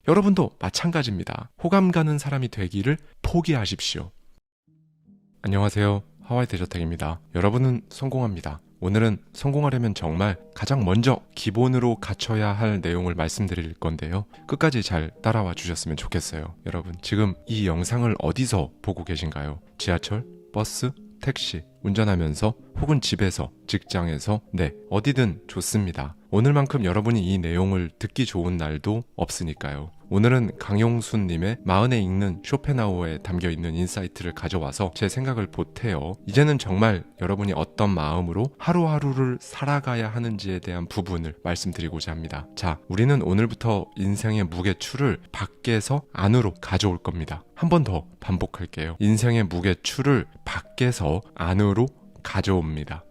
여러분도 마찬가지입니다. 호감 가는 사람이 되기를 포기하십시오. 안녕하세요. 하와이 대저택입니다. 여러분은 성공합니다. 오늘은 성공하려면 정말 가장 먼저 기본으로 갖춰야 할 내용을 말씀드릴 건데요. 끝까지 잘 따라와 주셨으면 좋겠어요. 여러분, 지금 이 영상을 어디서 보고 계신가요? 지하철, 버스, 택시, 운전하면서 혹은 집에서, 직장에서, 어디든 좋습니다. 오늘만큼 여러분이 이 내용을 듣기 좋은 날도 없으니까요. 오늘은 강용순님의 마흔에 읽는 쇼펜하우어에 담겨있는 인사이트를 가져와서 제 생각을 보태어 이제는 정말 여러분이 어떤 마음으로 하루하루를 살아가야 하는지에 대한 부분을 말씀드리고자 합니다. 자, 우리는 오늘부터 인생의 무게추를 밖에서 안으로 가져올 겁니다. 한 번 더 반복할게요. 인생의 무게추를 밖에서 안으로 가져옵니다.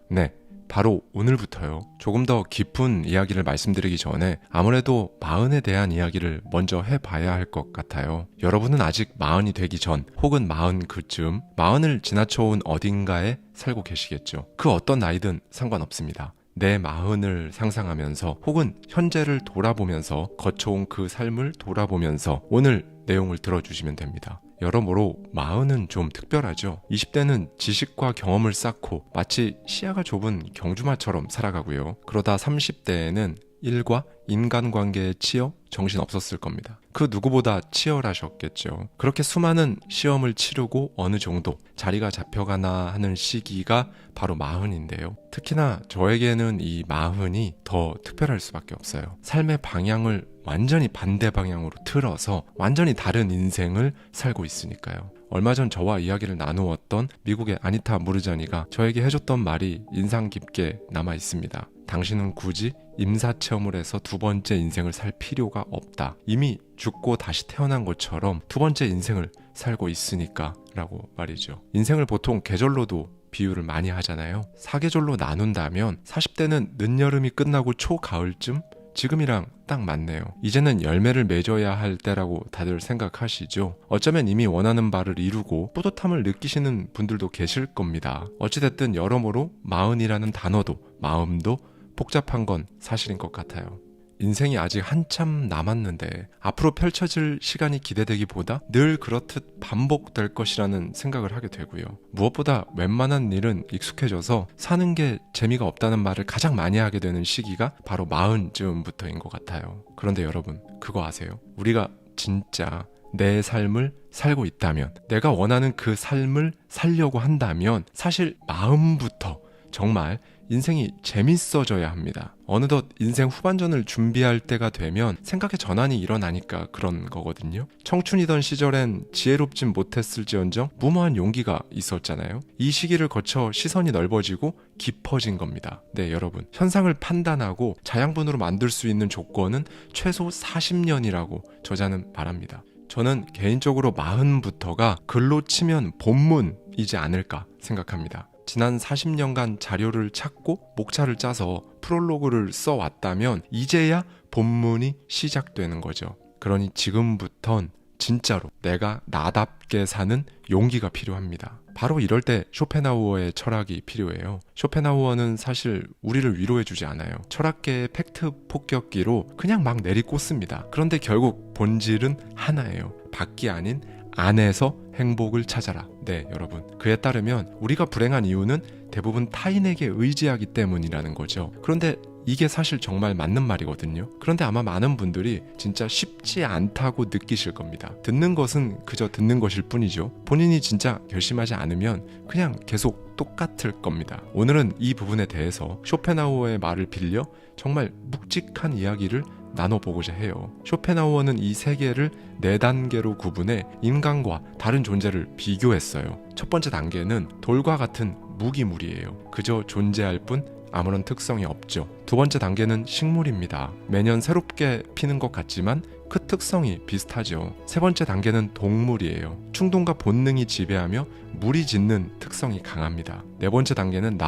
바로 오늘부터요. 조금 더 깊은 이야기를 말씀드리기 전에 아무래도 마흔에 대한 이야기를 먼저 해봐야 할 것 같아요. 여러분은 아직 마흔이 되기 전 혹은 마흔 그쯤, 마흔을 지나쳐온 어딘가에 살고 계시겠죠. 그 어떤 나이든 상관없습니다. 내 마흔을 상상하면서 혹은 현재를 돌아보면서 거쳐온 그 삶을 돌아보면서 오늘 내용을 들어주시면 됩니다. 여러모로 마흔은 좀 특별하죠. 20대는 지식과 경험을 쌓고 마치 시야가 좁은 경주마처럼 살아가고요. 그러다 30대에는 일과 인간관계에 치여 정신 없었을 겁니다. 그 누구보다 치열하셨겠죠. 그렇게 수많은 시험을 치르고 어느 정도 자리가 잡혀가나 하는 시기가 바로 마흔인데요. 특히나 저에게는 이 마흔이 더 특별할 수밖에 없어요. 삶의 방향을 완전히 반대 방향으로 틀어서 완전히 다른 인생을 살고 있으니까요. 얼마 전 저와 이야기를 나누었던 미국의 아니타 무르자니가 저에게 해줬던 말이 인상 깊게 남아 있습니다. 당신은 굳이 임사체험을 해서 두 번째 인생을 살 필요가 없다. 이미 죽고 다시 태어난 것처럼 두 번째 인생을 살고 있으니까 라고 말이죠. 인생을 보통 계절로도 비유를 많이 하잖아요. 사계절로 나눈다면 40대는 늦여름이 끝나고 초가을쯤? 지금이랑 딱 맞네요. 이제는 열매를 맺어야 할 때라고 다들 생각하시죠. 어쩌면 이미 원하는 바를 이루고 뿌듯함을 느끼시는 분들도 계실 겁니다. 어찌됐든 여러모로 마흔이라는 단어도 마음도 복잡한 건 사실인 것 같아요. 인생이 아직 한참 남았는데 앞으로 펼쳐질 시간이 기대되기보다 늘 그렇듯 반복될 것이라는 생각을 하게 되고요. 무엇보다 웬만한 일은 익숙해져서 사는 게 재미가 없다는 말을 가장 많이 하게 되는 시기가 바로 마흔쯤부터인 것 같아요. 그런데 여러분, 그거 아세요? 우리가 진짜 내 삶을 살고 있다면, 내가 원하는 그 삶을 살려고 한다면 사실 마음부터 정말 인생이 재밌어져야 합니다. 어느덧 인생 후반전을 준비할 때가 되면 생각의 전환이 일어나니까 그런 거거든요. 청춘이던 시절엔 지혜롭진 못했을지언정 무모한 용기가 있었잖아요. 이 시기를 거쳐 시선이 넓어지고 깊어진 겁니다. 여러분, 현상을 판단하고 자양분으로 만들 수 있는 조건은 최소 40년이라고 저자는 말합니다. 저는 개인적으로 마흔부터가 글로 치면 본문이지 않을까 생각합니다. 지난 40년간 자료를 찾고 목차를 짜서 프롤로그를 써왔다면 이제야 본문이 시작되는 거죠. 그러니 지금부턴 진짜로 내가 나답게 사는 용기가 필요합니다. 바로 이럴 때 쇼펜하우어의 철학이 필요해요. 쇼펜하우어는 사실 우리를 위로해주지 않아요. 철학계의 팩트 폭격기로 그냥 막 내리꽂습니다. 그런데 결국 본질은 하나예요. 밖이 아닌 안에서 행복을 찾아라. 여러분, 그에 따르면 우리가 불행한 이유는 대부분 타인에게 의지하기 때문이라는 거죠. 그런데 이게 사실 정말 맞는 말이거든요. 그런데 아마 많은 분들이 진짜 쉽지 않다고 느끼실 겁니다. 듣는 것은 그저 듣는 것일 뿐이죠. 본인이 진짜 결심하지 않으면 그냥 계속 똑같을 겁니다. 오늘은 이 부분에 대해서 쇼펜하우어의 말을 빌려 정말 묵직한 이야기를 나눠보고자 해요. 쇼펜하우어는 이 세계를 4단계로 구분해 인간과 다른 존재를 비교했어요. 첫 번째 단계는 돌과 같은 무기물이에요. 그저 존재할 뿐 아무런 특성이 없죠. 두 번째 단계는 식물입니다. 매년 새롭게 피는 것 같지만 그 특성이 비슷하죠. 세 번째 단계는 동물이에요. 충동과 본능이 지배하며 무리짓는 특성이 강합니다. 네 번째 단계는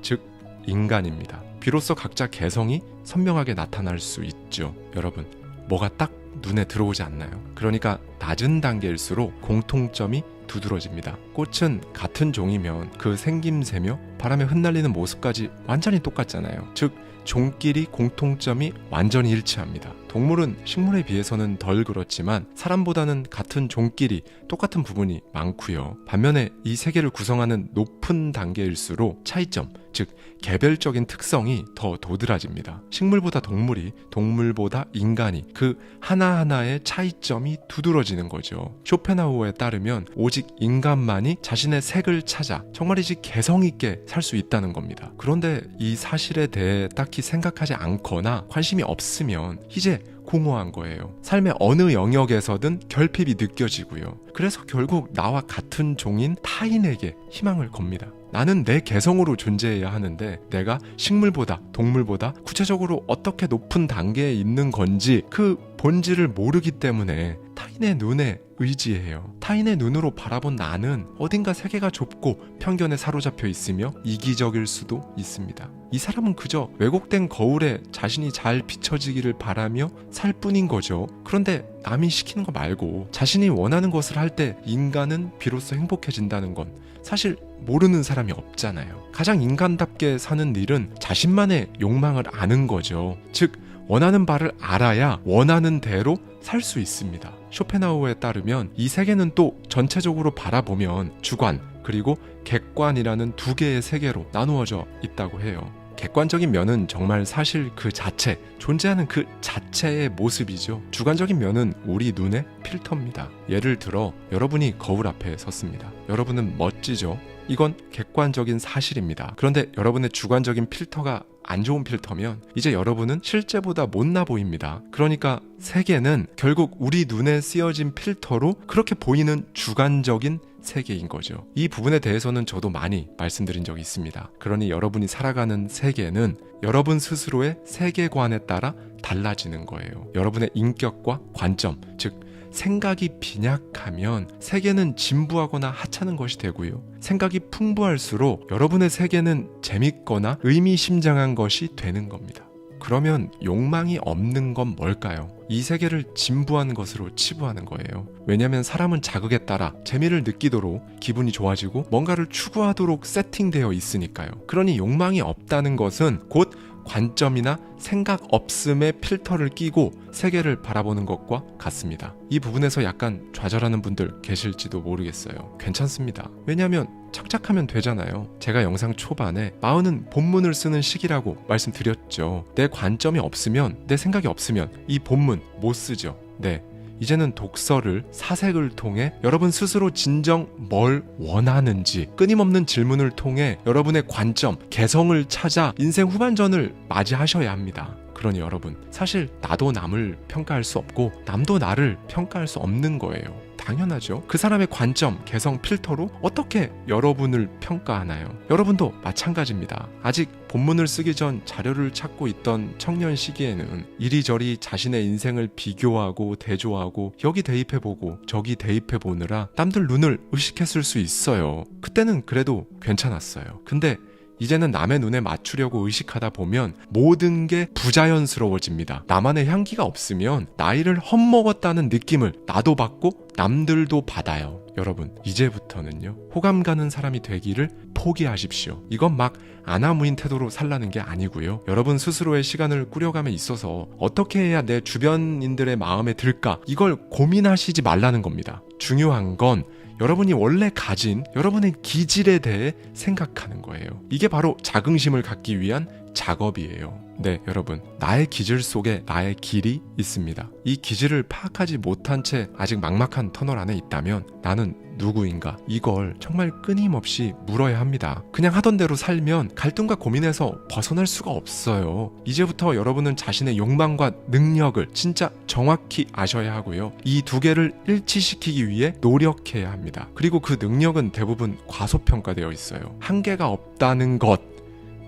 즉 인간입니다. 비로소 각자 개성이 선명하게 나타날 수 있죠. 여러분, 뭐가 딱 눈에 들어오지 않나요? 그러니까 낮은 단계일수록 공통점이 두드러집니다. 꽃은 같은 종이면 그 생김새며 바람에 흩날리는 모습까지 완전히 똑같잖아요. 즉 종끼리 공통점이 완전히 일치합니다. 동물은 식물에 비해서는 덜 그렇지만 사람보다는 같은 종끼리 똑같은 부분이 많고요. 반면에 이 세계를 구성하는 높은 단계일수록 차이점, 즉 개별적인 특성이 더 도드라집니다. 식물보다 동물이, 동물보다 인간이, 그 하나하나의 차이점이 두드러지는 거죠. 쇼펜하우어에 따르면 오직 인간만이 자신의 색을 찾아 정말이지 개성 있게 살 수 있다는 겁니다. 그런데 이 사실에 대해 딱히 생각하지 않거나 관심이 없으면 이제 공허한 거예요. 삶의 어느 영역에서든 결핍이 느껴지고요. 그래서 결국 나와 같은 종인 타인에게 희망을 겁니다. 나는 내 개성으로 존재해야 하는데 내가 식물보다 동물보다 구체적으로 어떻게 높은 단계에 있는 건지 그 본질을 모르기 때문에 타인의 눈에 의지해요. 타인의 눈으로 바라본 나는 어딘가 세계가 좁고 편견에 사로잡혀 있으며 이기적일 수도 있습니다. 이 사람은 그저 왜곡된 거울에 자신이 잘 비춰지기를 바라며 살 뿐인 거죠. 그런데 남이 시키는 거 말고 자신이 원하는 것을 할 때 인간은 비로소 행복해진다는 건 사실 모르는 사람이 없잖아요. 가장 인간답게 사는 일은 자신만의 욕망을 아는 거죠. 즉 원하는 바를 알아야 원하는 대로 살 수 있습니다. 쇼펜하우어에 따르면 이 세계는 또 전체적으로 바라보면 주관 그리고 객관이라는 두 개의 세계로 나누어져 있다고 해요. 객관적인 면은 정말 사실 그 자체, 존재하는 그 자체의 모습이죠. 주관적인 면은 우리 눈의 필터입니다. 예를 들어 여러분이 거울 앞에 섰습니다. 여러분은 멋지죠? 이건 객관적인 사실입니다. 그런데 여러분의 주관적인 필터가 안 좋은 필터면 이제 여러분은 실제보다 못나 보입니다. 그러니까 세계는 결국 우리 눈에 쓰여진 필터로 그렇게 보이는 주관적인 세계인 거죠. 이 부분에 대해서는 저도 많이 말씀드린 적이 있습니다. 그러니 여러분이 살아가는 세계는 여러분 스스로의 세계관에 따라 달라지는 거예요. 여러분의 인격과 관점, 즉 생각이 빈약하면 세계는 진부하거나 하찮은 것이 되고요. 생각이 풍부할수록 여러분의 세계는 재밌거나 의미심장한 것이 되는 겁니다. 그러면 욕망이 없는 건 뭘까요? 이 세계를 진부한 것으로 치부하는 거예요. 왜냐하면 사람은 자극에 따라 재미를 느끼도록 기분이 좋아지고 뭔가를 추구하도록 세팅되어 있으니까요. 그러니 욕망이 없다는 것은 곧 관점이나 생각 없음의 필터를 끼고 세계를 바라보는 것과 같습니다. 이 부분에서 약간 좌절하는 분들 계실지도 모르겠어요. 괜찮습니다. 왜냐하면 착착하면 되잖아요. 제가 영상 초반에 마흔은 본문을 쓰는 시기라고 말씀드렸죠. 내 관점이 없으면, 내 생각이 없으면 이 본문 못 쓰죠. 네. 이제는 독서를 사색을 통해 여러분 스스로 진정 뭘 원하는지 끊임없는 질문을 통해 여러분의 관점, 개성을 찾아 인생 후반전을 맞이하셔야 합니다. 그러니 여러분, 사실 나도 남을 평가할 수 없고 남도 나를 평가할 수 없는 거예요. 당연하죠. 그 사람의 관점, 개성, 필터로 어떻게 여러분을 평가하나요? 여러분도 마찬가지입니다. 아직 본문을 쓰기 전 자료를 찾고 있던 청년 시기에는 이리저리 자신의 인생을 비교하고 대조하고 여기 대입해보고 저기 대입해보느라 남들 눈을 의식했을 수 있어요. 그때는 그래도 괜찮았어요. 근데 이제는 남의 눈에 맞추려고 의식하다 보면 모든 게 부자연스러워집니다. 나만의 향기가 없으면 나이를 헛먹었다는 느낌을 나도 받고 남들도 받아요. 여러분, 이제부터는요, 호감 가는 사람이 되기를 포기하십시오. 이건 막 아나무인 태도로 살라는 게 아니고요. 여러분 스스로의 시간을 꾸려감에 있어서 어떻게 해야 내 주변인들의 마음에 들까? 이걸 고민하시지 말라는 겁니다. 중요한 건 여러분이 원래 가진 여러분의 기질에 대해 생각하는 거예요. 이게 바로 자긍심을 갖기 위한 작업이에요. 네, 여러분, 나의 기질 속에 나의 길이 있습니다. 이 기질을 파악하지 못한 채 아직 막막한 터널 안에 있다면 나는 누구인가? 이걸 정말 끊임없이 물어야 합니다. 그냥 하던 대로 살면 갈등과 고민에서 벗어날 수가 없어요. 이제부터 여러분은 자신의 욕망과 능력을 진짜 정확히 아셔야 하고요. 이 두 개를 일치시키기 위해 노력해야 합니다. 그리고 그 능력은 대부분 과소평가되어 있어요. 한계가 없다는 것,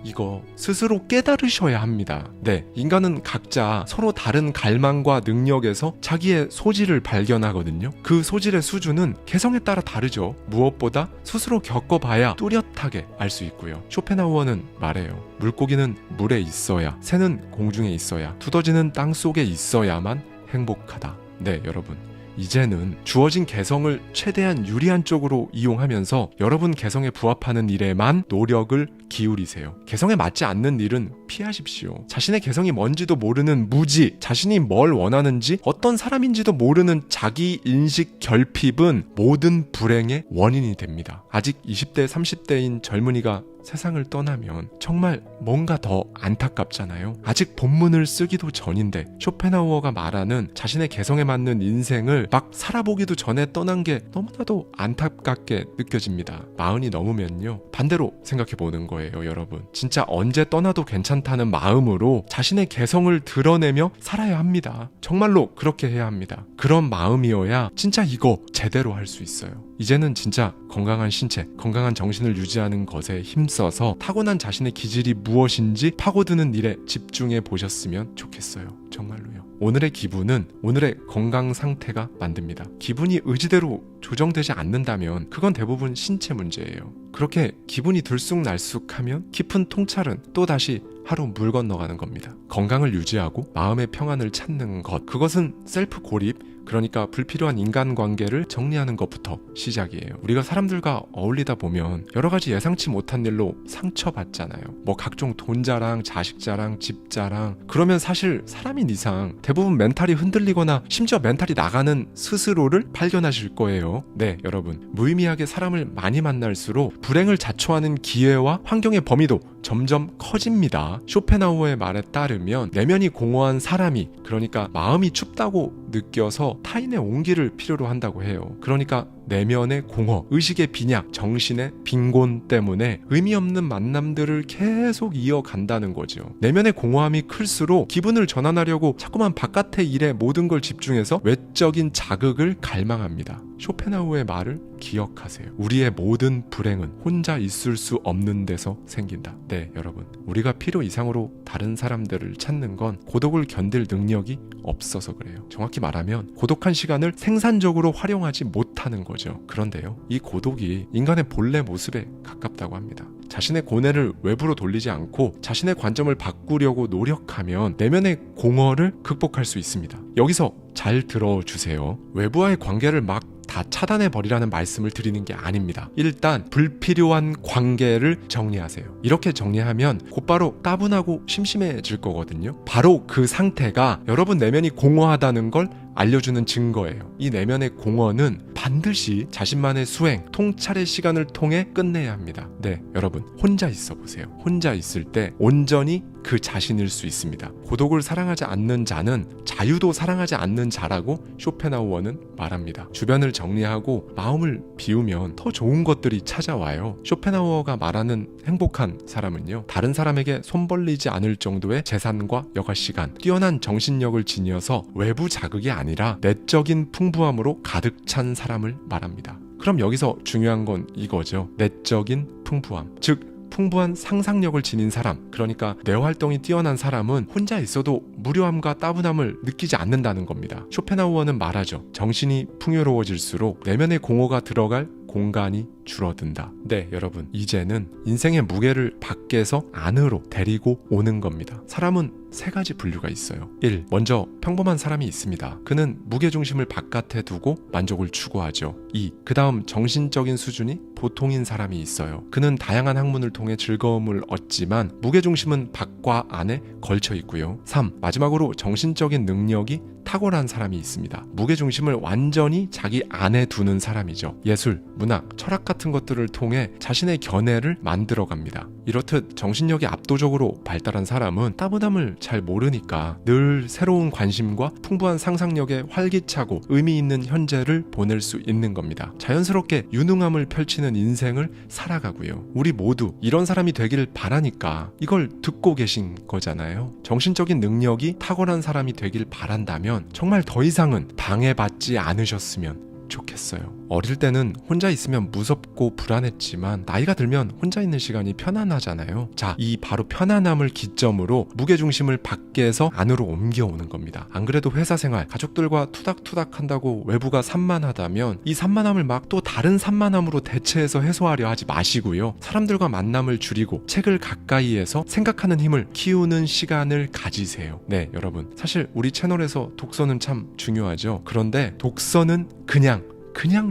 이거 스스로 깨달으셔야 합니다. 네, 인간은 각자 서로 다른 갈망과 능력에서 자기의 소질을 발견하거든요. 그 소질의 수준은 개성에 따라 다르죠. 무엇보다 스스로 겪어봐야 뚜렷하게 알 수 있고요. 쇼펜하우어는 말해요. 물고기는 물에 있어야, 새는 공중에 있어야, 두더지는 땅 속에 있어야만 행복하다. 네, 여러분, 이제는 주어진 개성을 최대한 유리한 쪽으로 이용하면서 여러분 개성에 부합하는 일에만 노력을 기울이세요. 개성에 맞지 않는 일은 피하십시오. 자신의 개성이 뭔지도 모르는 무지, 자신이 뭘 원하는지 어떤 사람인지도 모르는 자기 인식 결핍은 모든 불행의 원인이 됩니다. 아직 20대, 30대인 젊은이가 세상을 떠나면 정말 뭔가 더 안타깝잖아요. 아직 본문을 쓰기도 전인데 쇼펜하우어가 말하는 자신의 개성에 맞는 인생을 막 살아보기도 전에 떠난 게 너무나도 안타깝게 느껴집니다. 40이 넘으면요, 반대로 생각해보는 거예요. 여러분, 진짜 언제 떠나도 괜찮다는 마음으로 자신의 개성을 드러내며 살아야 합니다. 정말로 그렇게 해야 합니다. 그런 마음이어야 진짜 이거 제대로 할 수 있어요. 이제는 진짜 건강한 신체, 건강한 정신을 유지하는 것에 힘써서 타고난 자신의 기질이 무엇인지 파고드는 일에 집중해 보셨으면 좋겠어요. 정말로요. 오늘의 기분은 오늘의 건강 상태가 만듭니다. 기분이 의지대로 조정되지 않는다면 그건 대부분 신체 문제예요. 그렇게 기분이 들쑥날쑥하면 깊은 통찰은 또다시 하루 물 건너가는 겁니다. 건강을 유지하고 마음의 평안을 찾는 것, 그것은 셀프 고립, 그러니까 불필요한 인간관계를 정리하는 것부터 시작이에요. 우리가 사람들과 어울리다 보면 여러 가지 예상치 못한 일로 상처받잖아요. 뭐 각종 돈 자랑, 자식 자랑, 집 자랑. 그러면 사실 사람인 이상 대부분 멘탈이 흔들리거나 심지어 멘탈이 나가는 스스로를 발견하실 거예요. 네, 여러분. 무의미하게 사람을 많이 만날수록 불행을 자초하는 기회와 환경의 범위도 점점 커집니다. 쇼펜하우어의 말에 따르면 내면이 공허한 사람이, 그러니까 마음이 춥다고 느껴서 타인의 온기를 필요로 한다고 해요. 그러니까 내면의 공허, 의식의 빈약, 정신의 빈곤 때문에 의미 없는 만남들을 계속 이어간다는 거죠. 내면의 공허함이 클수록 기분을 전환하려고 자꾸만 바깥의 일에 모든 걸 집중해서 외적인 자극을 갈망합니다. 쇼펜하우어의 말을 기억하세요. 우리의 모든 불행은 혼자 있을 수 없는 데서 생긴다. 네, 여러분. 우리가 필요 이상으로 다른 사람들을 찾는 건 고독을 견딜 능력이 없어서 그래요. 정확히 말하면 고독한 시간을 생산적으로 활용하지 못하는 거죠. 그런데요, 이 고독이 인간의 본래 모습에 가깝다고 합니다. 자신의 고뇌를 외부로 돌리지 않고 자신의 관점을 바꾸려고 노력하면 내면의 공허를 극복할 수 있습니다. 여기서 잘 들어주세요. 외부와의 관계를 막 다 차단해버리라는 말씀을 드리는 게 아닙니다. 일단 불필요한 관계를 정리하세요. 이렇게 정리하면 곧바로 따분하고 심심해질 거거든요. 바로 그 상태가 여러분 내면이 공허하다는 걸 알려주는 증거예요. 이 내면의 공허는 반드시 자신만의 수행, 통찰의 시간을 통해 끝내야 합니다. 네, 여러분, 혼자 있어 보세요. 혼자 있을 때 온전히 그 자신일 수 있습니다. 고독을 사랑하지 않는 자는 자유도 사랑하지 않는 자라고 쇼펜하우어는 말합니다. 주변을 정리하고 마음을 비우면 더 좋은 것들이 찾아와요. 쇼펜하우어가 말하는 행복한 사람은요, 다른 사람에게 손 벌리지 않을 정도의 재산과 여가 시간, 뛰어난 정신력을 지녀서 외부 자극이 아니라 내적인 풍부함으로 가득 찬 사람을 말합니다. 그럼 여기서 중요한 건 이거죠. 내적인 풍부함, 즉 풍부한 상상력을 지닌 사람, 그러니까 뇌 활동이 뛰어난 사람은 혼자 있어도 무료함과 따분함을 느끼지 않는다는 겁니다. 쇼펜하우어는 말하죠. 정신이 풍요로워질수록 내면의 공허가 들어갈 공간이 줄어든다. 네, 여러분, 이제는 인생의 무게를 밖에서 안으로 데리고 오는 겁니다. 사람은 세 가지 분류가 있어요. 1. 먼저 평범한 사람이 있습니다. 그는 무게중심을 바깥에 두고 만족을 추구하죠. 2. 그 다음 정신적인 수준이 보통인 사람이 있어요. 그는 다양한 학문을 통해 즐거움을 얻지만 무게중심은 밖과 안에 걸쳐 있고요. 3. 마지막으로 정신적인 능력이 탁월한 사람이 있습니다. 무게중심을 완전히 자기 안에 두는 사람이죠. 예술, 문학, 철학 같은 것들을 통해 자신의 견해를 만들어갑니다. 이렇듯 정신력이 압도적으로 발달한 사람은 따분함을 잘 모르니까 늘 새로운 관심과 풍부한 상상력에 활기차고 의미 있는 현재를 보낼 수 있는 겁니다. 자연스럽게 유능함을 펼치는 인생을 살아가고요. 우리 모두 이런 사람이 되길 바라니까 이걸 듣고 계신 거잖아요. 정신적인 능력이 탁월한 사람이 되길 바란다면 정말 더 이상은 방해받지 않으셨으면 좋겠어요. 어릴 때는 혼자 있으면 무섭고 불안했지만 나이가 들면 혼자 있는 시간이 편안하잖아요. 자, 이 바로 편안함을 기점으로 무게중심을 밖에서 안으로 옮겨오는 겁니다. 안 그래도 회사 생활, 가족들과 투닥투닥 한다고 외부가 산만하다면 이 산만함을 막 또 다른 산만함으로 대체해서 해소하려 하지 마시고요. 사람들과 만남을 줄이고 책을 가까이에서 생각하는 힘을 키우는 시간을 가지세요. 네, 여러분. 사실 우리 채널에서 독서는 참 중요하죠. 그런데 독서는 그냥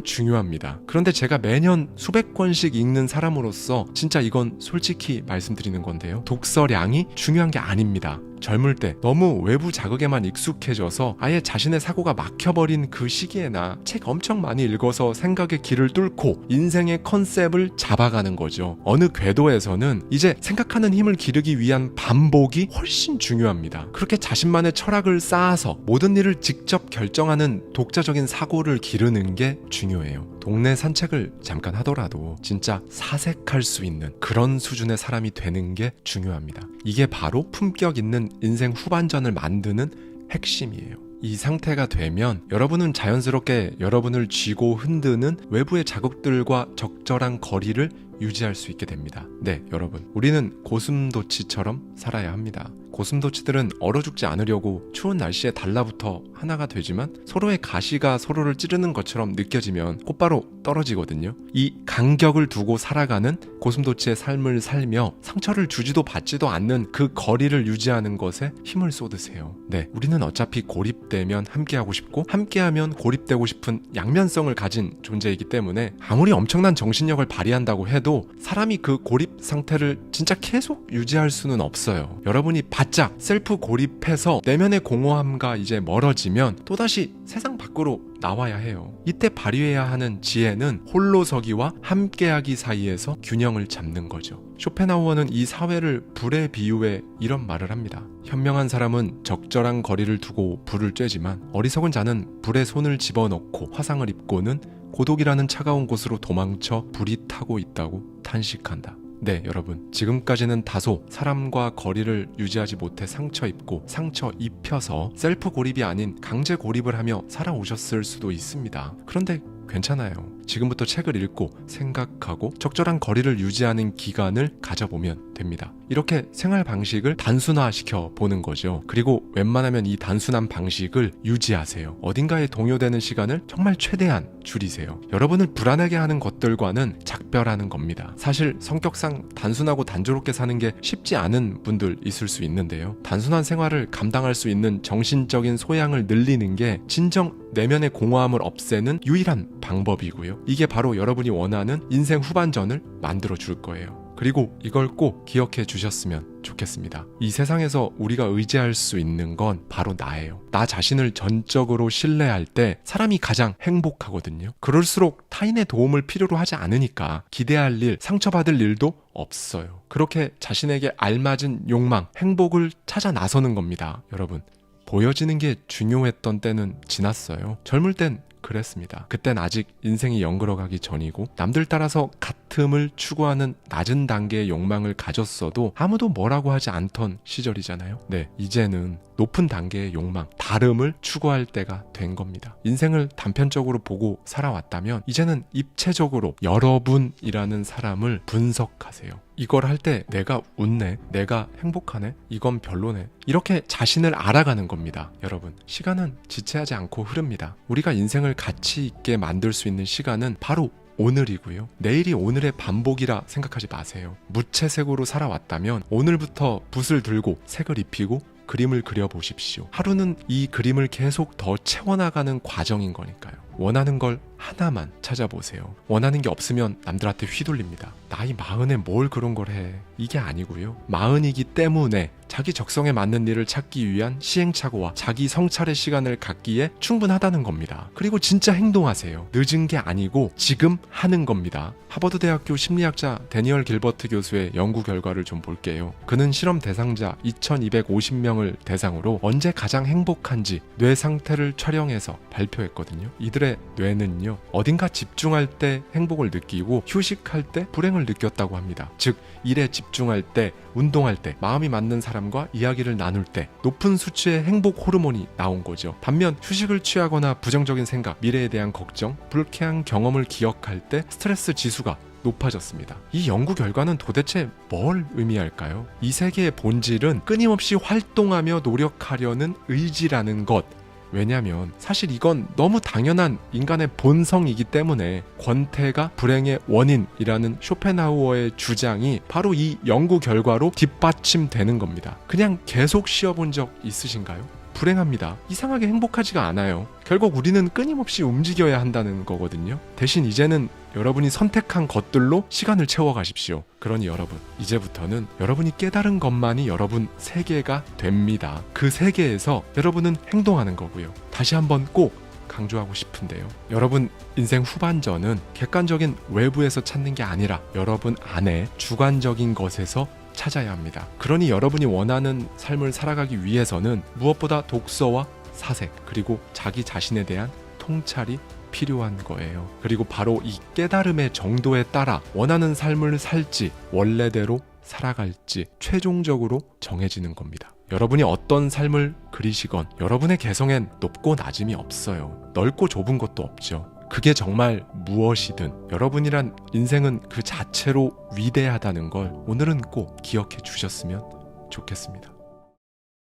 중요합니다. 그런데 제가 매년 수백 권씩 읽는 사람으로서 진짜 이건 솔직히 말씀드리는 건데요. 독서량이 중요한 게 아닙니다. 젊을 때 너무 외부 자극에만 익숙해져서 아예 자신의 사고가 막혀버린 그 시기에나 책 엄청 많이 읽어서 생각의 길을 뚫고 인생의 컨셉을 잡아가는 거죠. 어느 궤도에서는 이제 생각하는 힘을 기르기 위한 반복이 훨씬 중요합니다. 그렇게 자신만의 철학을 쌓아서 모든 일을 직접 결정하는 독자적인 사고를 기르는 게 중요해요. 동네 산책을 잠깐 하더라도 진짜 사색할 수 있는 그런 수준의 사람이 되는 게 중요합니다. 이게 바로 품격 있는 인생 후반전을 만드는 핵심이에요. 이 상태가 되면 여러분은 자연스럽게 여러분을 쥐고 흔드는 외부의 자극들과 적절한 거리를 유지할 수 있게 됩니다. 네, 여러분. 우리는 고슴도치처럼 살아야 합니다. 고슴도치들은 얼어 죽지 않으려고 추운 날씨에 달라붙어 하나가 되지만 서로의 가시가 서로를 찌르는 것처럼 느껴지면 곧바로 떨어지거든요. 이 간격을 두고 살아가는 고슴도치의 삶을 살며 상처를 주지도 받지도 않는 그 거리를 유지하는 것에 힘을 쏟으세요. 네, 우리는 어차피 고립되면 함께하고 싶고 함께하면 고립되고 싶은 양면성을 가진 존재이기 때문에 아무리 엄청난 정신력을 발휘한다고 해도 사람이 그 고립 상태를 진짜 계속 유지할 수는 없어요. 여러분이 바짝 셀프 고립해서 내면의 공허함과 이제 멀어지면 또다시 세상 밖으로 나와야 해요. 이때 발휘해야 하는 지혜는 홀로서기와 함께하기 사이에서 균형을 잡는 거죠. 쇼펜하우어는 이 사회를 불에 비유해 이런 말을 합니다. 현명한 사람은 적절한 거리를 두고 불을 쬐지만 어리석은 자는 불에 손을 집어넣고 화상을 입고는 고독이라는 차가운 곳으로 도망쳐 불이 타고 있다고 탄식한다. 네, 여러분. 지금까지는 다소 사람과 거리를 유지하지 못해 상처 입고 상처 입혀서 셀프 고립이 아닌 강제 고립을 하며 살아오셨을 수도 있습니다. 그런데 괜찮아요. 지금부터 책을 읽고 생각하고 적절한 거리를 유지하는 기간을 가져보면 됩니다. 이렇게 생활 방식을 단순화시켜 보는 거죠. 그리고 웬만하면 이 단순한 방식을 유지하세요. 어딘가에 동요되는 시간을 정말 최대한 줄이세요. 여러분을 불안하게 하는 것들과는 작별하는 겁니다. 사실 성격상 단순하고 단조롭게 사는 게 쉽지 않은 분들 있을 수 있는데요. 단순한 생활을 감당할 수 있는 정신적인 소양을 늘리는 게 진정 내면의 공허함을 없애는 유일한 방법이고요. 이게 바로 여러분이 원하는 인생 후반전을 만들어 줄 거예요. 그리고 이걸 꼭 기억해 주셨으면 좋겠습니다. 이 세상에서 우리가 의지할 수 있는 건 바로 나예요. 나 자신을 전적으로 신뢰할 때 사람이 가장 행복하거든요. 그럴수록 타인의 도움을 필요로 하지 않으니까 기대할 일, 상처받을 일도 없어요. 그렇게 자신에게 알맞은 욕망, 행복을 찾아 나서는 겁니다. 여러분, 보여지는 게 중요했던 때는 지났어요. 젊을 땐 그랬습니다. 그땐 아직 인생이 연그러가기 전이고 남들 따라서 같음을 추구하는 낮은 단계의 욕망을 가졌어도 아무도 뭐라고 하지 않던 시절이잖아요. 네, 이제는 높은 단계의 욕망, 다름을 추구할 때가 된 겁니다. 인생을 단편적으로 보고 살아왔다면 이제는 입체적으로 여러분이라는 사람을 분석하세요. 이걸 할 때 내가 웃네, 내가 행복하네, 이건 별로네, 이렇게 자신을 알아가는 겁니다. 여러분, 시간은 지체하지 않고 흐릅니다. 우리가 인생을 가치 있게 만들 수 있는 시간은 바로 오늘이고요. 내일이 오늘의 반복이라 생각하지 마세요. 무채색으로 살아왔다면 오늘부터 붓을 들고 색을 입히고 그림을 그려보십시오. 하루는 이 그림을 계속 더 채워나가는 과정인 거니까요. 원하는 걸 하나만 찾아보세요. 원하는 게 없으면 남들한테 휘둘립니다. 나이 40에 뭘 그런 걸 해. 이게 아니고요. 40이기 때문에 자기 적성에 맞는 일을 찾기 위한 시행착오와 자기 성찰의 시간을 갖기에 충분하다는 겁니다. 그리고 진짜 행동하세요. 늦은 게 아니고 지금 하는 겁니다. 하버드 대학교 심리학자 데니얼 길버트 교수의 연구 결과를 좀 볼게요. 그는 실험 대상자 2250명을 대상으로 언제 가장 행복한지 뇌 상태를 촬영해서 발표했거든요. 이들의 뇌는요, 사람들은요, 어딘가 집중할 때 행복을 느끼고 휴식할 때 불행을 느꼈다고 합니다. 즉, 일에 집중할 때, 운동할 때, 마음이 맞는 사람과 이야기를 나눌 때 높은 수치의 행복 호르몬이 나온 거죠. 반면 휴식을 취하거나 부정적인 생각, 미래에 대한 걱정, 불쾌한 경험을 기억할 때 스트레스 지수가 높아졌습니다. 이 연구 결과는 도대체 뭘 의미할까요? 이 세계의 본질은 끊임없이 활동하며 노력하려는 의지라는 것. 왜냐하면 사실 이건 너무 당연한 인간의 본성이기 때문에 권태가 불행의 원인이라는 쇼펜하우어의 주장이 바로 이 연구 결과로 뒷받침되는 겁니다. 그냥 계속 쉬어본 적 있으신가요? 불행합니다. 이상하게 행복하지가 않아요. 결국 우리는 끊임없이 움직여야 한다는 거거든요. 대신 이제는 여러분이 선택한 것들로 시간을 채워가십시오. 그러니 여러분, 이제부터는 여러분이 깨달은 것만이 여러분 세계가 됩니다. 그 세계에서 여러분은 행동하는 거고요. 다시 한번 꼭 강조하고 싶은데요. 여러분 인생 후반전은 객관적인 외부에서 찾는 게 아니라 여러분 안에 주관적인 것에서 찾아야 합니다. 그러니 여러분이 원하는 삶을 살아가기 위해서는 무엇보다 독서와 사색, 그리고 자기 자신에 대한 통찰이 필요한 거예요. 그리고 바로 이 깨달음의 정도에 따라 원하는 삶을 살지, 원래대로 살아갈지 최종적으로 정해지는 겁니다. 여러분이 어떤 삶을 그리시건 여러분의 개성엔 높고 낮음이 없어요. 넓고 좁은 것도 없죠. 그게 정말 무엇이든 여러분이란 인생은 그 자체로 위대하다는 걸 오늘은 꼭 기억해 주셨으면 좋겠습니다.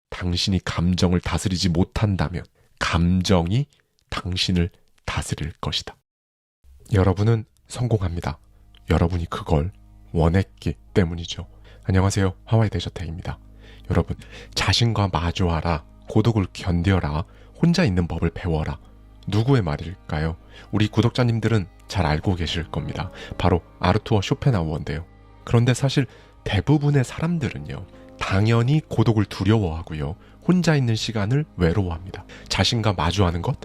당신이 감정을 다스리지 못한다면 감정이 당신을 다스릴 것이다. 여러분은 성공합니다. 여러분이 그걸 원했기 때문이죠. 안녕하세요. 하와이 데저택입니다. 여러분, 자신과 마주하라, 고독을 견뎌라, 혼자 있는 법을 배워라. 누구의 말일까요? 우리 구독자님들은 잘 알고 계실 겁니다. 바로 아르투어 쇼펜하우어인데요. 그런데 사실 대부분의 사람들은요, 당연히 고독을 두려워하고요, 혼자 있는 시간을 외로워합니다. 자신과 마주하는 것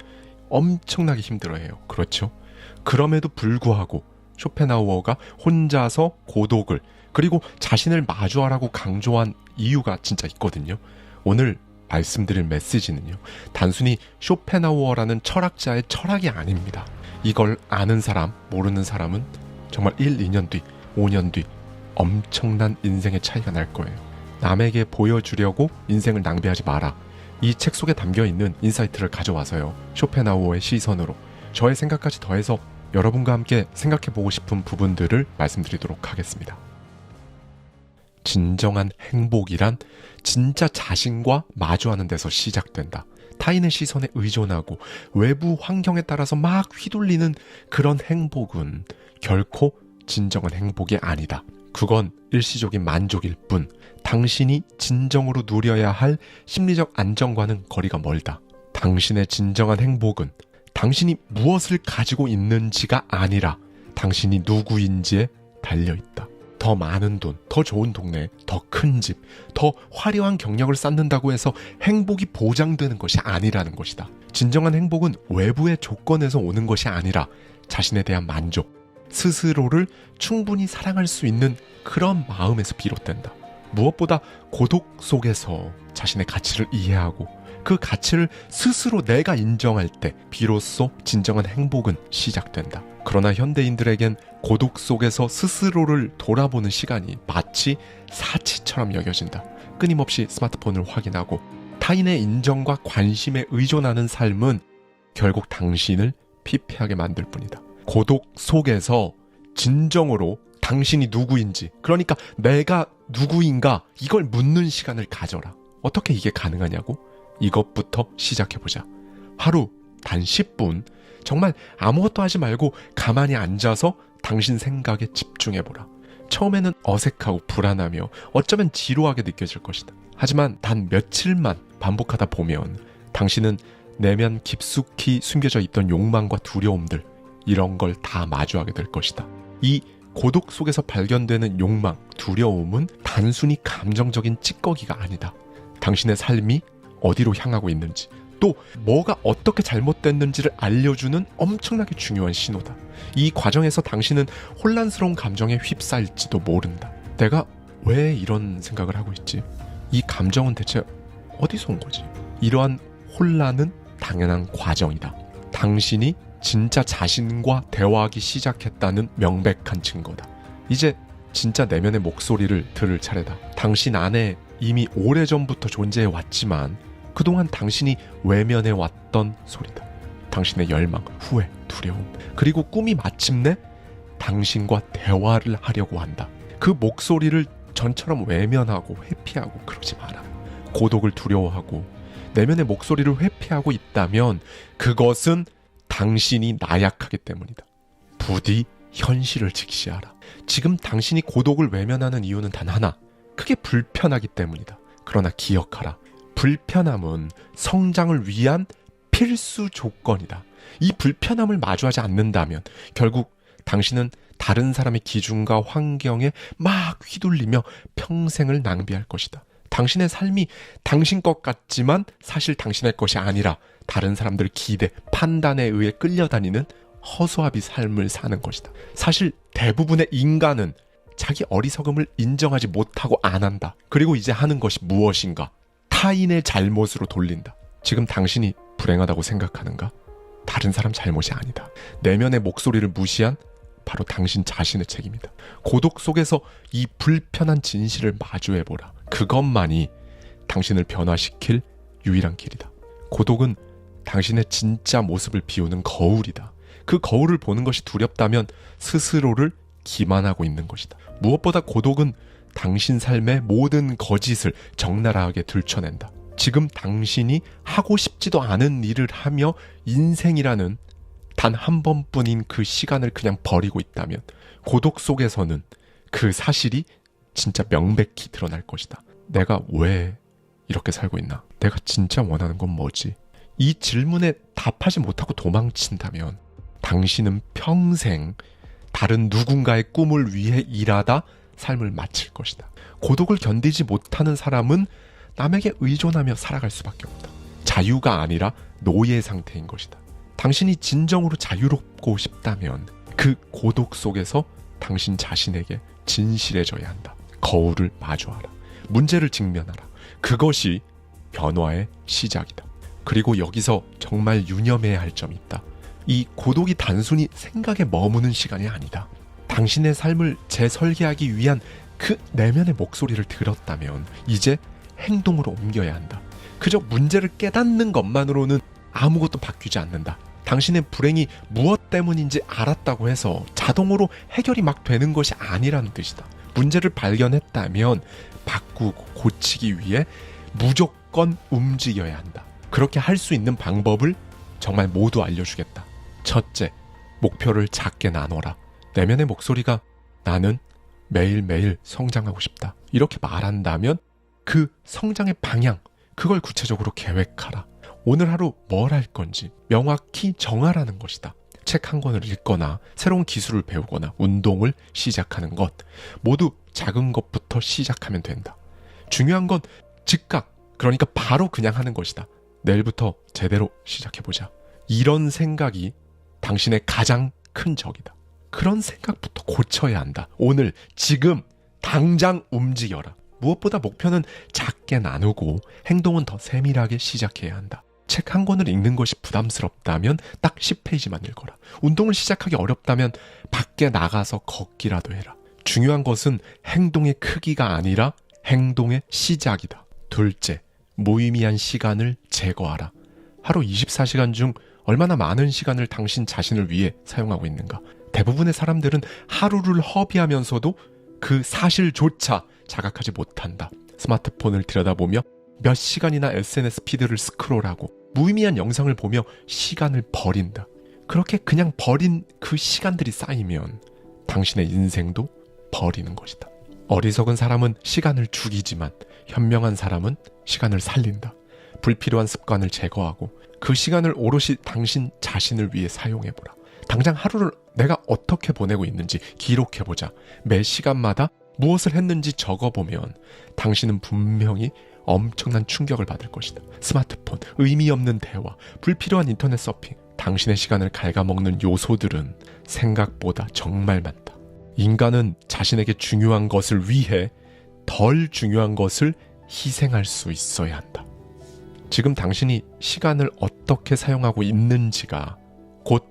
엄청나게 힘들어해요. 그렇죠? 그럼에도 불구하고 쇼펜하우어가 혼자서 고독을, 그리고 자신을 마주하라고 강조한 이유가 진짜 있거든요. 오늘 말씀드릴 메시지는요, 단순히 쇼펜하우어라는 철학자의 철학이 아닙니다. 이걸 아는 사람, 모르는 사람은 정말 1, 2년 뒤, 5년 뒤 엄청난 인생의 차이가 날 거예요. 남에게 보여주려고 인생을 낭비하지 마라. 이 책 속에 담겨있는 인사이트를 가져와서요, 쇼펜하우어의 시선으로 저의 생각까지 더해서 여러분과 함께 생각해보고 싶은 부분들을 말씀드리도록 하겠습니다. 진정한 행복이란 진짜 자신과 마주하는 데서 시작된다. 타인의 시선에 의존하고 외부 환경에 따라서 막 휘둘리는 그런 행복은 결코 진정한 행복이 아니다. 그건 일시적인 만족일 뿐, 당신이 진정으로 누려야 할 심리적 안정과는 거리가 멀다. 당신의 진정한 행복은 당신이 무엇을 가지고 있는지가 아니라 당신이 누구인지에 달려있다. 더 많은 돈, 더 좋은 동네, 더 큰 집, 더 화려한 경력을 쌓는다고 해서 행복이 보장되는 것이 아니라는 것이다. 진정한 행복은 외부의 조건에서 오는 것이 아니라 자신에 대한 만족, 스스로를 충분히 사랑할 수 있는 그런 마음에서 비롯된다. 무엇보다 고독 속에서 자신의 가치를 이해하고 그 가치를 스스로 내가 인정할 때 비로소 진정한 행복은 시작된다. 그러나 현대인들에겐 고독 속에서 스스로를 돌아보는 시간이 마치 사치처럼 여겨진다. 끊임없이 스마트폰을 확인하고 타인의 인정과 관심에 의존하는 삶은 결국 당신을 피폐하게 만들 뿐이다. 고독 속에서 진정으로 당신이 누구인지, 그러니까 내가 누구인가, 이걸 묻는 시간을 가져라. 어떻게 이게 가능하냐고? 이것부터 시작해보자. 하루 단 10분 정말 아무것도 하지 말고 가만히 앉아서 당신 생각에 집중해보라. 처음에는 어색하고 불안하며 어쩌면 지루하게 느껴질 것이다. 하지만 단 며칠만 반복하다 보면 당신은 내면 깊숙이 숨겨져 있던 욕망과 두려움들, 이런 걸 다 마주하게 될 것이다. 이 고독 속에서 발견되는 욕망, 두려움은 단순히 감정적인 찌꺼기가 아니다. 당신의 삶이 어디로 향하고 있는지, 또 뭐가 어떻게 잘못됐는지를 알려주는 엄청나게 중요한 신호다. 이 과정에서 당신은 혼란스러운 감정에 휩싸일지도 모른다. 내가 왜 이런 생각을 하고 있지? 이 감정은 대체 어디서 온 거지? 이러한 혼란은 당연한 과정이다. 당신이 진짜 자신과 대화하기 시작했다는 명백한 증거다. 이제 진짜 내면의 목소리를 들을 차례다. 당신 안에 이미 오래전부터 존재해 왔지만 그동안 당신이 외면해 왔던 소리다. 당신의 열망, 후회, 두려움, 그리고 꿈이 마침내 당신과 대화를 하려고 한다. 그 목소리를 전처럼 외면하고 회피하고 그러지 마라. 고독을 두려워하고 내면의 목소리를 회피하고 있다면 그것은 당신이 나약하기 때문이다. 부디 현실을 직시하라. 지금 당신이 고독을 외면하는 이유는 단 하나. 그게 불편하기 때문이다. 그러나 기억하라. 불편함은 성장을 위한 필수 조건이다. 이 불편함을 마주하지 않는다면 결국 당신은 다른 사람의 기준과 환경에 막 휘둘리며 평생을 낭비할 것이다. 당신의 삶이 당신 것 같지만 사실 당신의 것이 아니라 다른 사람들 기대, 판단에 의해 끌려다니는 허수아비 삶을 사는 것이다. 사실 대부분의 인간은 자기 어리석음을 인정하지 못하고 안 한다. 그리고 이제 하는 것이 무엇인가? 타인의 잘못으로 돌린다. 지금 당신이 불행하다고 생각하는가? 다른 사람 잘못이 아니다. 내면의 목소리를 무시한 바로 당신 자신의 책임이다. 고독 속에서 이 불편한 진실을 마주해보라. 그것만이 당신을 변화시킬 유일한 길이다. 고독은 당신의 진짜 모습을 비우는 거울이다. 그 거울을 보는 것이 두렵다면 스스로를 기만하고 있는 것이다. 무엇보다 고독은 당신 삶의 모든 거짓을 적나라하게 들춰낸다. 지금 당신이 하고 싶지도 않은 일을 하며 인생이라는 단 한 번뿐인 그 시간을 그냥 버리고 있다면 고독 속에서는 그 사실이 진짜 명백히 드러날 것이다. 내가 왜 이렇게 살고 있나? 내가 진짜 원하는 건 뭐지? 이 질문에 답하지 못하고 도망친다면 당신은 평생 다른 누군가의 꿈을 위해 일하다 삶을 마칠 것이다. 고독을 견디지 못하는 사람은 남에게 의존하며 살아갈 수밖에 없다. 자유가 아니라 노예 상태인 것이다. 당신이 진정으로 자유롭고 싶다면 그 고독 속에서 당신 자신에게 진실해져야 한다. 거울을 마주하라. 문제를 직면하라. 그것이 변화의 시작이다. 그리고 여기서 정말 유념해야 할 점이 있다. 이 고독이 단순히 생각에 머무는 시간이 아니다. 당신의 삶을 재설계하기 위한 그 내면의 목소리를 들었다면 이제 행동으로 옮겨야 한다. 그저 문제를 깨닫는 것만으로는 아무것도 바뀌지 않는다. 당신의 불행이 무엇 때문인지 알았다고 해서 자동으로 해결이 막 되는 것이 아니라는 뜻이다. 문제를 발견했다면 바꾸고 고치기 위해 무조건 움직여야 한다. 그렇게 할 수 있는 방법을 정말 모두 알려주겠다. 첫째, 목표를 작게 나눠라. 내면의 목소리가 나는 매일매일 성장하고 싶다. 이렇게 말한다면 그 성장의 방향, 그걸 구체적으로 계획하라. 오늘 하루 뭘 할 건지 명확히 정하라는 것이다. 책 한 권을 읽거나 새로운 기술을 배우거나 운동을 시작하는 것, 모두 작은 것부터 시작하면 된다. 중요한 건 즉각, 그러니까 바로 그냥 하는 것이다. 내일부터 제대로 시작해보자. 이런 생각이 당신의 가장 큰 적이다. 그런 생각부터 고쳐야 한다. 오늘, 지금, 당장 움직여라. 무엇보다 목표는 작게 나누고 행동은 더 세밀하게 시작해야 한다. 책 한 권을 읽는 것이 부담스럽다면 딱 10페이지만 읽어라. 운동을 시작하기 어렵다면 밖에 나가서 걷기라도 해라. 중요한 것은 행동의 크기가 아니라 행동의 시작이다. 둘째, 무의미한 시간을 제거하라. 하루 24시간 중 얼마나 많은 시간을 당신 자신을 위해 사용하고 있는가? 대부분의 사람들은 하루를 허비하면서도 그 사실조차 자각하지 못한다. 스마트폰을 들여다보며 몇 시간이나 SNS 피드를 스크롤하고 무의미한 영상을 보며 시간을 버린다. 그렇게 그냥 버린 그 시간들이 쌓이면 당신의 인생도 버리는 것이다. 어리석은 사람은 시간을 죽이지만 현명한 사람은 시간을 살린다. 불필요한 습관을 제거하고 그 시간을 오롯이 당신 자신을 위해 사용해보라. 당장 하루를 내가 어떻게 보내고 있는지 기록해보자. 매 시간마다 무엇을 했는지 적어보면 당신은 분명히 엄청난 충격을 받을 것이다. 스마트폰, 의미 없는 대화, 불필요한 인터넷 서핑, 당신의 시간을 갉아먹는 요소들은 생각보다 정말 많다. 인간은 자신에게 중요한 것을 위해 덜 중요한 것을 희생할 수 있어야 한다. 지금 당신이 시간을 어떻게 사용하고 있는지가 곧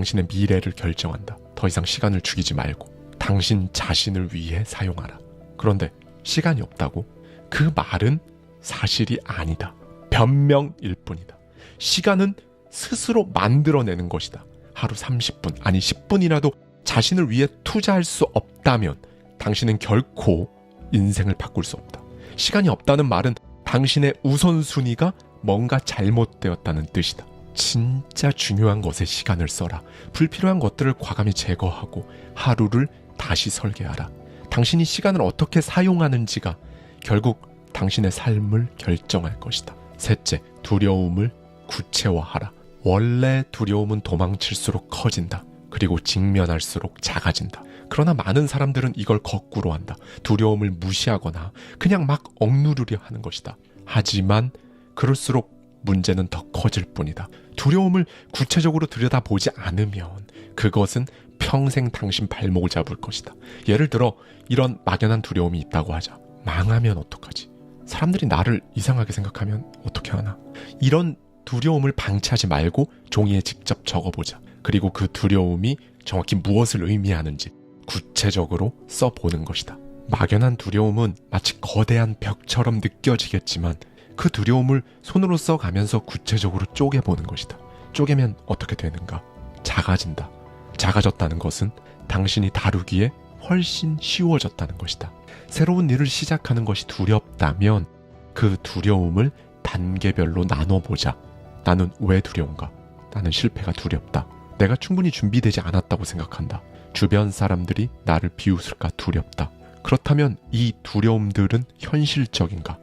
당신의 미래를 결정한다. 더 이상 시간을 죽이지 말고 당신 자신을 위해 사용하라. 그런데 시간이 없다고? 그 말은 사실이 아니다. 변명일 뿐이다. 시간은 스스로 만들어내는 것이다. 하루 30분, 아니 10분이라도 자신을 위해 투자할 수 없다면 당신은 결코 인생을 바꿀 수 없다. 시간이 없다는 말은 당신의 우선순위가 뭔가 잘못되었다는 뜻이다. 진짜 중요한 것에 시간을 써라. 불필요한 것들을 과감히 제거하고 하루를 다시 설계하라. 당신이 시간을 어떻게 사용하는지가 결국 당신의 삶을 결정할 것이다. 셋째, 두려움을 구체화하라. 원래 두려움은 도망칠수록 커진다. 그리고 직면할수록 작아진다. 그러나 많은 사람들은 이걸 거꾸로 한다. 두려움을 무시하거나 그냥 막 억누르려 하는 것이다. 하지만 그럴수록 문제는 더 커질 뿐이다. 두려움을 구체적으로 들여다보지 않으면 그것은 평생 당신 발목을 잡을 것이다. 예를 들어 이런 막연한 두려움이 있다고 하자. 망하면 어떡하지? 사람들이 나를 이상하게 생각하면 어떻게 하나? 이런 두려움을 방치하지 말고 종이에 직접 적어보자. 그리고 그 두려움이 정확히 무엇을 의미하는지 구체적으로 써보는 것이다. 막연한 두려움은 마치 거대한 벽처럼 느껴지겠지만 그 두려움을 손으로 써가면서 구체적으로 쪼개보는 것이다. 쪼개면 어떻게 되는가? 작아진다. 작아졌다는 것은 당신이 다루기에 훨씬 쉬워졌다는 것이다. 새로운 일을 시작하는 것이 두렵다면 그 두려움을 단계별로 나눠보자. 나는 왜 두려운가? 나는 실패가 두렵다. 내가 충분히 준비되지 않았다고 생각한다. 주변 사람들이 나를 비웃을까 두렵다. 그렇다면 이 두려움들은 현실적인가?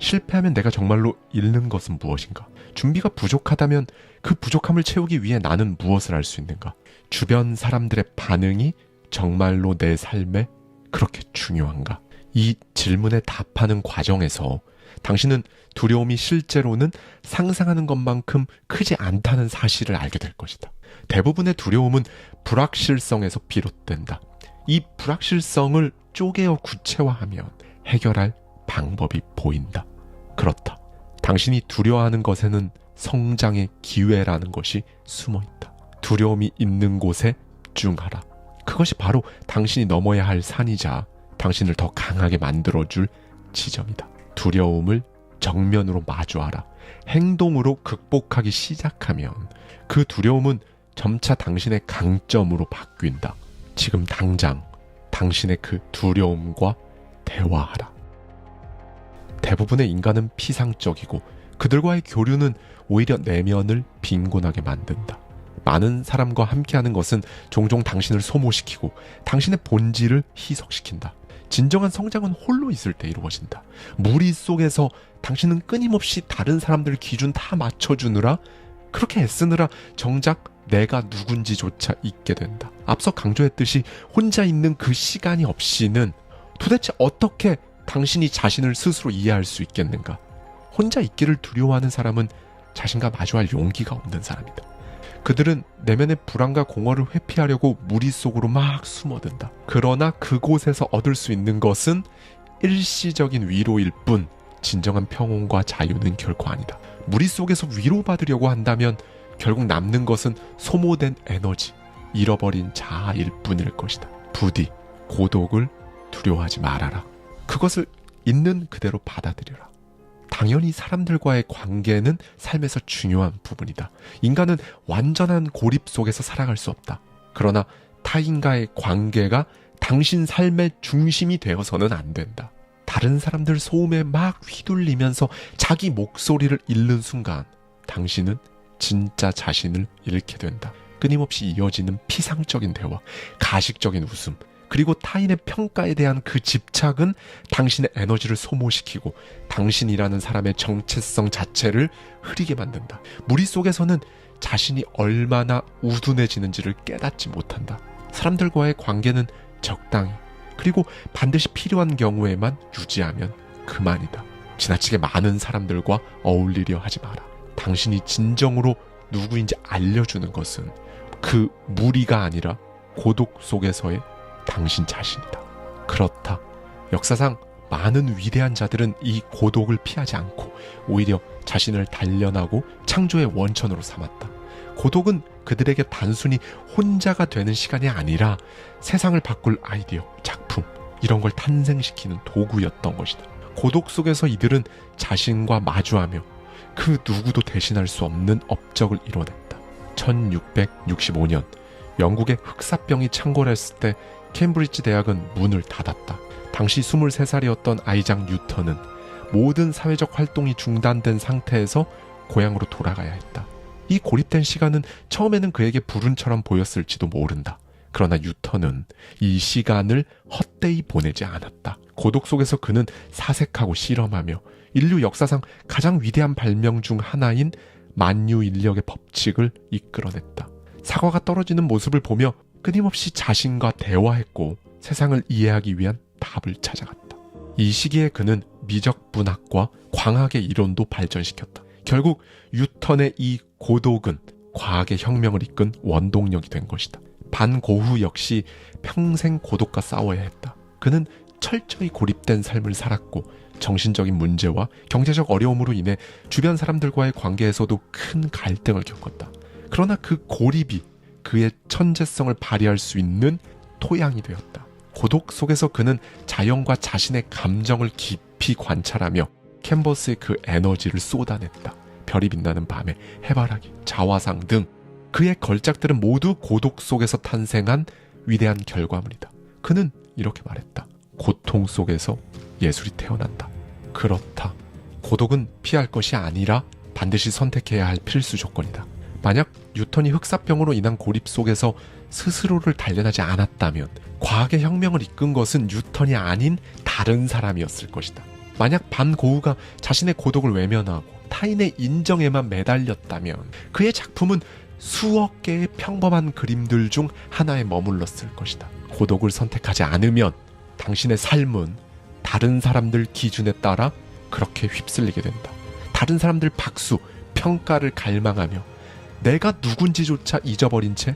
실패하면 내가 정말로 잃는 것은 무엇인가? 준비가 부족하다면 그 부족함을 채우기 위해 나는 무엇을 할 수 있는가? 주변 사람들의 반응이 정말로 내 삶에 그렇게 중요한가? 이 질문에 답하는 과정에서 당신은 두려움이 실제로는 상상하는 것만큼 크지 않다는 사실을 알게 될 것이다. 대부분의 두려움은 불확실성에서 비롯된다. 이 불확실성을 쪼개어 구체화하면 해결할 방법이 보인다. 그렇다. 당신이 두려워하는 것에는 성장의 기회라는 것이 숨어있다. 두려움이 있는 곳에 집중하라. 그것이 바로 당신이 넘어야 할 산이자 당신을 더 강하게 만들어줄 지점이다. 두려움을 정면으로 마주하라. 행동으로 극복하기 시작하면 그 두려움은 점차 당신의 강점으로 바뀐다. 지금 당장 당신의 그 두려움과 대화하라. 대부분의 인간은 피상적이고 그들과의 교류는 오히려 내면을 빈곤하게 만든다. 많은 사람과 함께하는 것은 종종 당신을 소모시키고 당신의 본질을 희석시킨다. 진정한 성장은 홀로 있을 때 이루어진다. 무리 속에서 당신은 끊임없이 다른 사람들 기준 다 맞춰주느라 그렇게 애쓰느라 정작 내가 누군지조차 잊게 된다. 앞서 강조했듯이 혼자 있는 그 시간이 없이는 도대체 어떻게 당신이 자신을 스스로 이해할 수 있겠는가? 혼자 있기를 두려워하는 사람은 자신과 마주할 용기가 없는 사람이다. 그들은 내면의 불안과 공허를 회피하려고 무리 속으로 막 숨어든다. 그러나 그곳에서 얻을 수 있는 것은 일시적인 위로일 뿐 진정한 평온과 자유는 결코 아니다. 무리 속에서 위로받으려고 한다면 결국 남는 것은 소모된 에너지, 잃어버린 자아일 뿐일 것이다. 부디 고독을 두려워하지 말아라. 그것을 있는 그대로 받아들여라. 당연히 사람들과의 관계는 삶에서 중요한 부분이다. 인간은 완전한 고립 속에서 살아갈 수 없다. 그러나 타인과의 관계가 당신 삶의 중심이 되어서는 안 된다. 다른 사람들 소음에 막 휘둘리면서 자기 목소리를 잃는 순간 당신은 진짜 자신을 잃게 된다. 끊임없이 이어지는 피상적인 대화, 가식적인 웃음, 그리고 타인의 평가에 대한 그 집착은 당신의 에너지를 소모시키고 당신이라는 사람의 정체성 자체를 흐리게 만든다. 무리 속에서는 자신이 얼마나 우둔해지는지를 깨닫지 못한다. 사람들과의 관계는 적당히 그리고 반드시 필요한 경우에만 유지하면 그만이다. 지나치게 많은 사람들과 어울리려 하지 마라. 당신이 진정으로 누구인지 알려주는 것은 그 무리가 아니라 고독 속에서의 당신 자신이다. 그렇다. 역사상 많은 위대한 자들은 이 고독을 피하지 않고 오히려 자신을 단련하고 창조의 원천으로 삼았다. 고독은 그들에게 단순히 혼자가 되는 시간이 아니라 세상을 바꿀 아이디어, 작품, 이런 걸 탄생시키는 도구였던 것이다. 고독 속에서 이들은 자신과 마주하며 그 누구도 대신할 수 없는 업적을 이뤄냈다. 1665년 영국의 흑사병이 창궐했을 때 케임브리지 대학은 문을 닫았다. 당시 23살이었던 아이작 뉴턴은 모든 사회적 활동이 중단된 상태에서 고향으로 돌아가야 했다. 이 고립된 시간은 처음에는 그에게 불운처럼 보였을지도 모른다. 그러나 뉴턴은 이 시간을 헛되이 보내지 않았다. 고독 속에서 그는 사색하고 실험하며 인류 역사상 가장 위대한 발명 중 하나인 만유인력의 법칙을 이끌어냈다. 사과가 떨어지는 모습을 보며 끊임없이 자신과 대화했고 세상을 이해하기 위한 답을 찾아갔다. 이 시기에 그는 미적분학과 광학의 이론도 발전시켰다. 결국 뉴턴의 이 고독은 과학의 혁명을 이끈 원동력이 된 것이다. 반고흐 역시 평생 고독과 싸워야 했다. 그는 철저히 고립된 삶을 살았고 정신적인 문제와 경제적 어려움으로 인해 주변 사람들과의 관계에서도 큰 갈등을 겪었다. 그러나 그 고립이 그의 천재성을 발휘할 수 있는 토양이 되었다. 고독 속에서 그는 자연과 자신의 감정을 깊이 관찰하며 캔버스에 그 에너지를 쏟아냈다. 별이 빛나는 밤에 해바라기, 자화상 등 그의 걸작들은 모두 고독 속에서 탄생한 위대한 결과물이다. 그는 이렇게 말했다. 고통 속에서 예술이 태어난다. 그렇다. 고독은 피할 것이 아니라 반드시 선택해야 할 필수 조건이다. 만약 뉴턴이 흑사병으로 인한 고립 속에서 스스로를 단련하지 않았다면 과학의 혁명을 이끈 것은 뉴턴이 아닌 다른 사람이었을 것이다. 만약 반고흐가 자신의 고독을 외면하고 타인의 인정에만 매달렸다면 그의 작품은 수억 개의 평범한 그림들 중 하나에 머물렀을 것이다. 고독을 선택하지 않으면 당신의 삶은 다른 사람들 기준에 따라 그렇게 휩쓸리게 된다. 다른 사람들 박수, 평가를 갈망하며 내가 누군지조차 잊어버린 채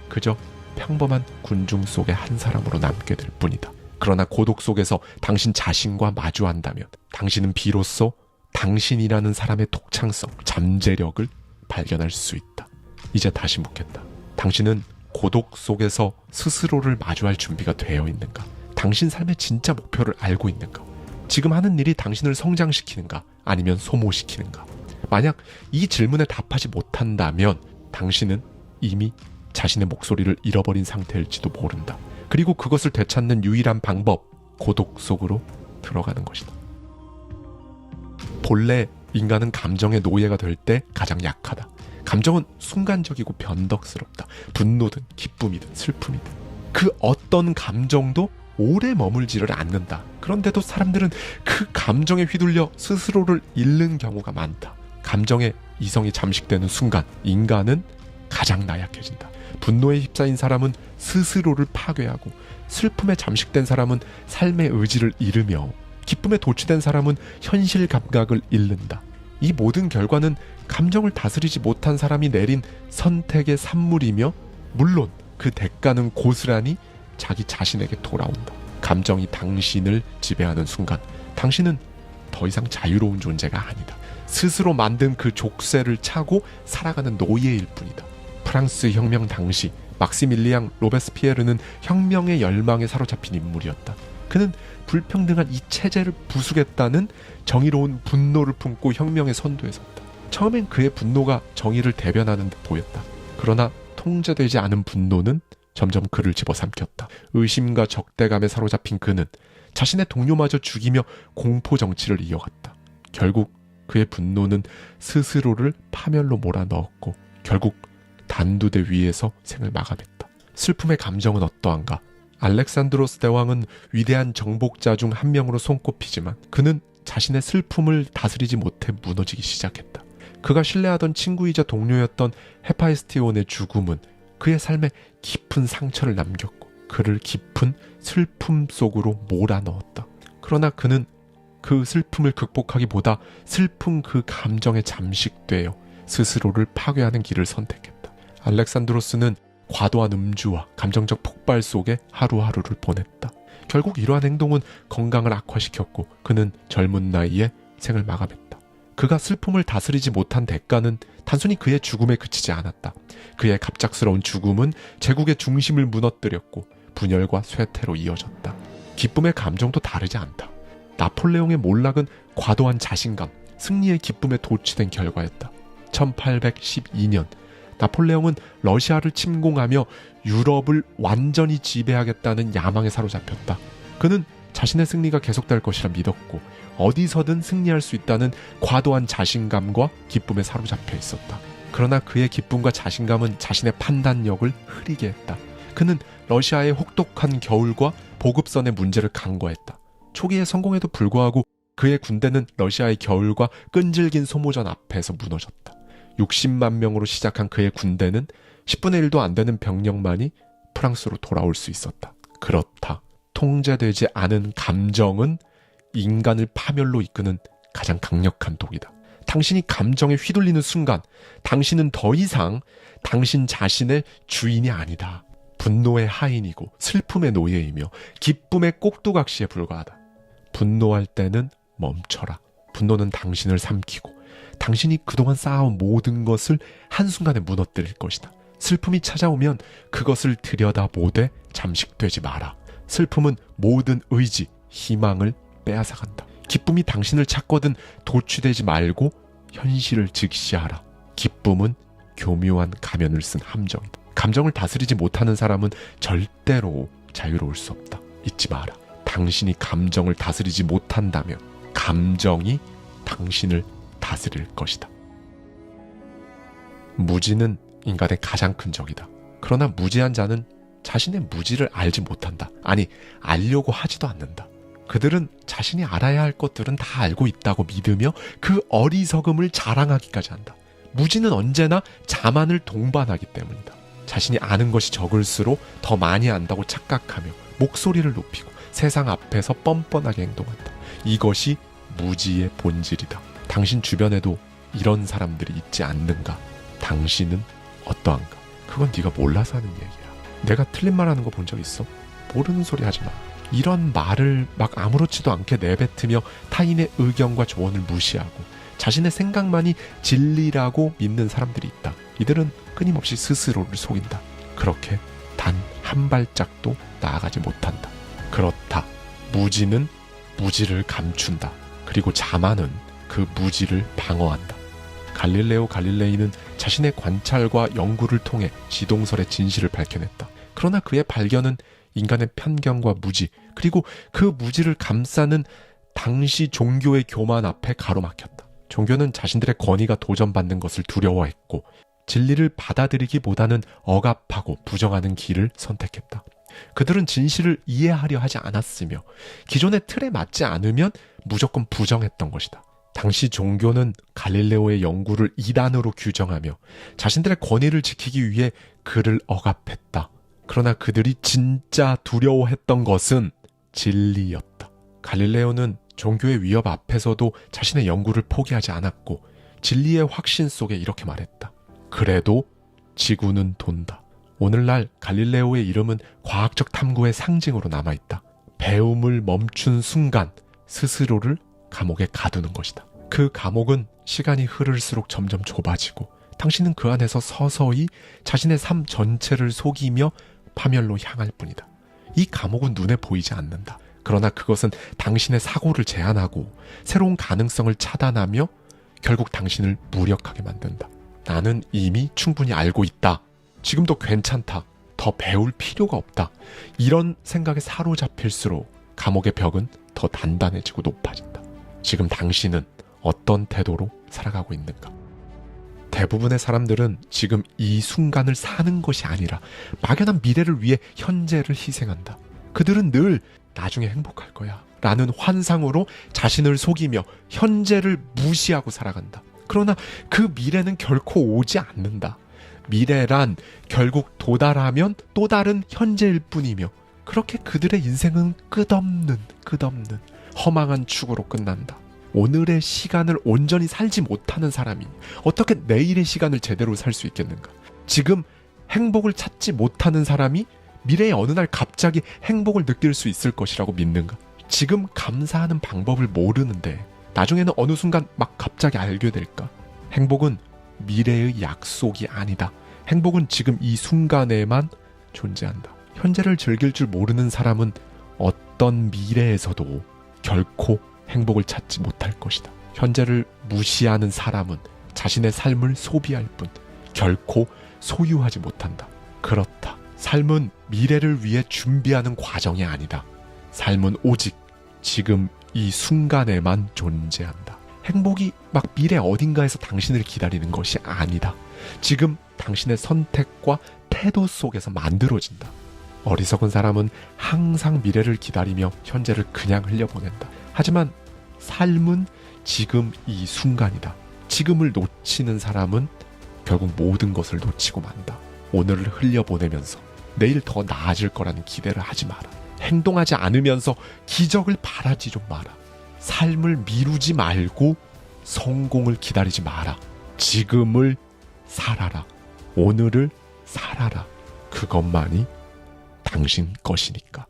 그저 평범한 군중 속의 한 사람으로 남게 될 뿐이다. 그러나 고독 속에서 당신 자신과 마주한다면 당신은 비로소 당신이라는 사람의 독창성, 잠재력을 발견할 수 있다. 이제 다시 묻겠다. 당신은 고독 속에서 스스로를 마주할 준비가 되어 있는가? 당신 삶의 진짜 목표를 알고 있는가? 지금 하는 일이 당신을 성장시키는가? 아니면 소모시키는가? 만약 이 질문에 답하지 못한다면 당신은 이미 자신의 목소리를 잃어버린 상태일지도 모른다. 그리고 그것을 되찾는 유일한 방법, 고독 속으로 들어가는 것이다. 본래 인간은 감정의 노예가 될 때 가장 약하다. 감정은 순간적이고 변덕스럽다. 분노든 기쁨이든 슬픔이든 그 어떤 감정도 오래 머물지를 않는다. 그런데도 사람들은 그 감정에 휘둘려 스스로를 잃는 경우가 많다. 감정의 이성이 잠식되는 순간 인간은 가장 나약해진다. 분노에 휩싸인 사람은 스스로를 파괴하고 슬픔에 잠식된 사람은 삶의 의지를 잃으며 기쁨에 도취된 사람은 현실 감각을 잃는다. 이 모든 결과는 감정을 다스리지 못한 사람이 내린 선택의 산물이며 물론 그 대가는 고스란히 자기 자신에게 돌아온다. 감정이 당신을 지배하는 순간 당신은 더 이상 자유로운 존재가 아니다. 스스로 만든 그 족쇄를 차고 살아가는 노예일 뿐이다. 프랑스 혁명 당시 막시밀리앙 로베스피에르는 혁명의 열망에 사로잡힌 인물이었다. 그는 불평등한 이 체제를 부수겠다는 정의로운 분노를 품고 혁명의 선두에 섰다. 처음엔 그의 분노가 정의를 대변하는 듯 보였다. 그러나 통제되지 않은 분노는 점점 그를 집어삼켰다. 의심과 적대감에 사로잡힌 그는 자신의 동료마저 죽이며 공포 정치를 이어갔다. 결국 그의 분노는 스스로를 파멸로 몰아넣었고 결국 단두대 위에서 생을 마감했다. 슬픔의 감정은 어떠한가? 알렉산드로스 대왕은 위대한 정복자 중 한 명으로 손꼽히지만 그는 자신의 슬픔을 다스리지 못해 무너지기 시작했다. 그가 신뢰하던 친구이자 동료였던 헤파이스티온의 죽음은 그의 삶에 깊은 상처를 남겼고 그를 깊은 슬픔 속으로 몰아넣었다. 그러나 그는 그 슬픔을 극복하기보다 슬픈 그 감정에 잠식되어 스스로를 파괴하는 길을 선택했다. 알렉산드로스는 과도한 음주와 감정적 폭발 속에 하루하루를 보냈다. 결국 이러한 행동은 건강을 악화시켰고 그는 젊은 나이에 생을 마감했다. 그가 슬픔을 다스리지 못한 대가는 단순히 그의 죽음에 그치지 않았다. 그의 갑작스러운 죽음은 제국의 중심을 무너뜨렸고 분열과 쇠퇴로 이어졌다. 기쁨의 감정도 다르지 않다. 나폴레옹의 몰락은 과도한 자신감, 승리의 기쁨에 도취된 결과였다. 1812년 나폴레옹은 러시아를 침공하며 유럽을 완전히 지배하겠다는 야망에 사로잡혔다. 그는 자신의 승리가 계속될 것이라 믿었고 어디서든 승리할 수 있다는 과도한 자신감과 기쁨에 사로잡혀 있었다. 그러나 그의 기쁨과 자신감은 자신의 판단력을 흐리게 했다. 그는 러시아의 혹독한 겨울과 보급선의 문제를 간과했다. 초기의 성공에도 불구하고 그의 군대는 러시아의 겨울과 끈질긴 소모전 앞에서 무너졌다. 60만 명으로 시작한 그의 군대는 10분의 1도 안 되는 병력만이 프랑스로 돌아올 수 있었다. 그렇다. 통제되지 않은 감정은 인간을 파멸로 이끄는 가장 강력한 독이다. 당신이 감정에 휘둘리는 순간 당신은 더 이상 당신 자신의 주인이 아니다. 분노의 하인이고 슬픔의 노예이며 기쁨의 꼭두각시에 불과하다. 분노할 때는 멈춰라. 분노는 당신을 삼키고 당신이 그동안 쌓아온 모든 것을 한순간에 무너뜨릴 것이다. 슬픔이 찾아오면 그것을 들여다보되 잠식되지 마라. 슬픔은 모든 의지, 희망을 빼앗아간다. 기쁨이 당신을 찾거든 도취되지 말고 현실을 직시하라. 기쁨은 교묘한 가면을 쓴 함정이다. 감정을 다스리지 못하는 사람은 절대로 자유로울 수 없다. 잊지 마라. 당신이 감정을 다스리지 못한다면 감정이 당신을 다스릴 것이다. 무지는 인간의 가장 큰 적이다. 그러나 무지한 자는 자신의 무지를 알지 못한다. 아니, 알려고 하지도 않는다. 그들은 자신이 알아야 할 것들은 다 알고 있다고 믿으며 그 어리석음을 자랑하기까지 한다. 무지는 언제나 자만을 동반하기 때문이다. 자신이 아는 것이 적을수록 더 많이 안다고 착각하며 목소리를 높이고 세상 앞에서 뻔뻔하게 행동한다. 이것이 무지의 본질이다. 당신 주변에도 이런 사람들이 있지 않는가? 당신은 어떠한가? 그건 네가 몰라서 하는 얘기야. 내가 틀린 말 하는 거 본 적 있어? 모르는 소리 하지 마. 이런 말을 막 아무렇지도 않게 내뱉으며 타인의 의견과 조언을 무시하고 자신의 생각만이 진리라고 믿는 사람들이 있다. 이들은 끊임없이 스스로를 속인다. 그렇게 단 한 발짝도 나아가지 못한다. 그렇다. 무지는 무지를 감춘다. 그리고 자만은 그 무지를 방어한다. 갈릴레오 갈릴레이는 자신의 관찰과 연구를 통해 지동설의 진실을 밝혀냈다. 그러나 그의 발견은 인간의 편견과 무지, 그리고 그 무지를 감싸는 당시 종교의 교만 앞에 가로막혔다. 종교는 자신들의 권위가 도전받는 것을 두려워했고 진리를 받아들이기보다는 억압하고 부정하는 길을 선택했다. 그들은 진실을 이해하려 하지 않았으며 기존의 틀에 맞지 않으면 무조건 부정했던 것이다. 당시 종교는 갈릴레오의 연구를 이단으로 규정하며 자신들의 권위를 지키기 위해 그를 억압했다. 그러나 그들이 진짜 두려워했던 것은 진리였다. 갈릴레오는 종교의 위협 앞에서도 자신의 연구를 포기하지 않았고 진리의 확신 속에 이렇게 말했다. 그래도 지구는 돈다. 오늘날 갈릴레오의 이름은 과학적 탐구의 상징으로 남아있다. 배움을 멈춘 순간 스스로를 감옥에 가두는 것이다. 그 감옥은 시간이 흐를수록 점점 좁아지고 당신은 그 안에서 서서히 자신의 삶 전체를 속이며 파멸로 향할 뿐이다. 이 감옥은 눈에 보이지 않는다. 그러나 그것은 당신의 사고를 제한하고 새로운 가능성을 차단하며 결국 당신을 무력하게 만든다. 나는 이미 충분히 알고 있다. 지금도 괜찮다. 더 배울 필요가 없다. 이런 생각에 사로잡힐수록 감옥의 벽은 더 단단해지고 높아진다. 지금 당신은 어떤 태도로 살아가고 있는가? 대부분의 사람들은 지금 이 순간을 사는 것이 아니라 막연한 미래를 위해 현재를 희생한다. 그들은 늘 나중에 행복할 거야 라는 환상으로 자신을 속이며 현재를 무시하고 살아간다. 그러나 그 미래는 결코 오지 않는다. 미래란 결국 도달하면 또 다른 현재일 뿐이며 그렇게 그들의 인생은 끝없는 허망한 축으로 끝난다. 오늘의 시간을 온전히 살지 못하는 사람이 어떻게 내일의 시간을 제대로 살 수 있겠는가? 지금 행복을 찾지 못하는 사람이 미래의 어느 날 갑자기 행복을 느낄 수 있을 것이라고 믿는가? 지금 감사하는 방법을 모르는데 나중에는 어느 순간 막 갑자기 알게 될까? 행복은 미래의 약속이 아니다. 행복은 지금 이 순간에만 존재한다. 현재를 즐길 줄 모르는 사람은 어떤 미래에서도 결코 행복을 찾지 못할 것이다. 현재를 무시하는 사람은 자신의 삶을 소비할 뿐 결코 소유하지 못한다. 그렇다. 삶은 미래를 위해 준비하는 과정이 아니다. 삶은 오직 지금 이 순간에만 존재한다. 행복이 막 미래 어딘가에서 당신을 기다리는 것이 아니다. 지금 당신의 선택과 태도 속에서 만들어진다. 어리석은 사람은 항상 미래를 기다리며 현재를 그냥 흘려보낸다. 하지만 삶은 지금 이 순간이다. 지금을 놓치는 사람은 결국 모든 것을 놓치고 만다. 오늘을 흘려보내면서 내일 더 나아질 거라는 기대를 하지 마라. 행동하지 않으면서 기적을 바라지 좀 마라. 삶을 미루지 말고 성공을 기다리지 마라. 지금을 살아라. 오늘을 살아라. 그것만이 당신 것이니까.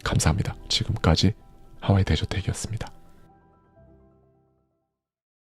감사합니다. 지금까지 하와이 대저택이었습니다.